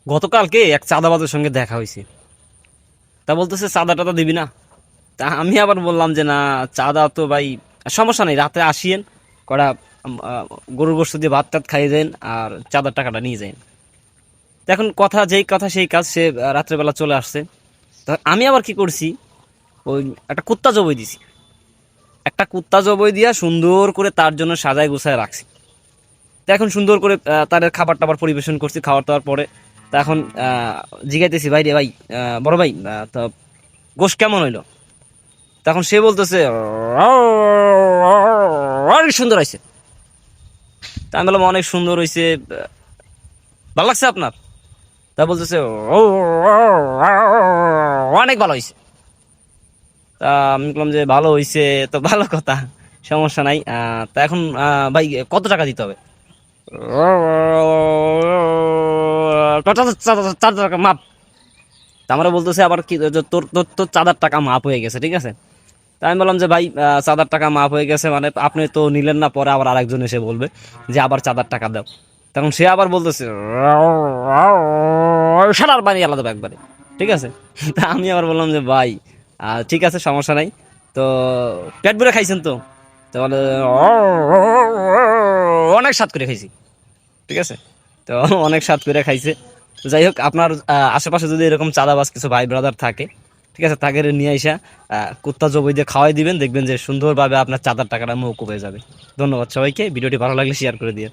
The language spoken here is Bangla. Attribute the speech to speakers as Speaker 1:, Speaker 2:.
Speaker 1: গতকালকে এক চাঁদাবাজের সঙ্গে দেখা হয়েছে। তা বলতেছে চাঁদা টাদা দিবি না। তা আমি আবার বললাম যে না, চাঁদা তো ভাই সমস্যা নেই, রাতে আসিয়েন কটা গরুর গোশত দিয়ে ভাত টাত খাইয়ে দেন আর চাঁদার টাকাটা নিয়ে যান। তো এখন কথা যেই কথা সেই কাজ, সে রাত্রেবেলা চলে আসছে। তা আমি আবার কি করছি, ওই একটা কুত্তা জবাই দিছি। একটা কুত্তা জবাই দিয়া সুন্দর করে তার জন্য সাজায় গুছায় রাখছি। তো এখন সুন্দর করে তার খাবার টাবার পরিবেশন করছি, খাবার দাওয়ার পরে তা এখন জিগাইতেছি, ভাই রে ভাই, বড় ভাই, তো গোশ কেমন হইলো? তখন সে বলতেছে অনেক সুন্দর হয়েছে। তা আমি বললাম অনেক সুন্দর হয়েছে, ভালো লাগছে আপনার? তা বলতেছে অনেক ভালো হয়েছে। তা আমি বললাম যে ভালো হয়েছে তো ভালো কথা, সমস্যা নাই। তা এখন ভাই কত টাকা দিতে হবে? 4,000 টাকা মাপ। তা আমরা বলতেছে আবার কি, যে তোর তোর তোর চাঁদার টাকা মাপ হয়ে গেছে, ঠিক আছে। তা আমি বললাম যে ভাই, চাঁদার টাকা মাপ হয়ে গেছে মানে আপনি তো নিলেন না, পরে আবার আরেকজন এসে বলবে যে আবার চাঁদার টাকা দাও। তখন সে আবার বলতেছে সারার বাড়ি আলাদা একবারে, ঠিক আছে। তা আমি আবার বললাম যে ভাই, ঠিক আছে সমস্যা নাই। তো পেট ভরে খাইছেন তো? তো বলে অনেক স্বাদ করে খাইছি, ঠিক আছে। তো অনেক স্বাদ করে খাইছে। তো যাই হোক, আপনার আশেপাশে যদি এরকম চাঁদাবাজ কিছু ভাই ব্রাদার থাকে, ঠিক আছে, তাকে নিয়ে আইসা কুত্তা জবই দিয়ে খাওয়াই দিবেন, দেখবেন যে সুন্দরভাবে আপনার চাঁদার টাকাটা মৌকুব হয়ে যাবে। ধন্যবাদ সবাইকে, ভিডিওটি ভালো লাগলে শেয়ার করে দিয়ে।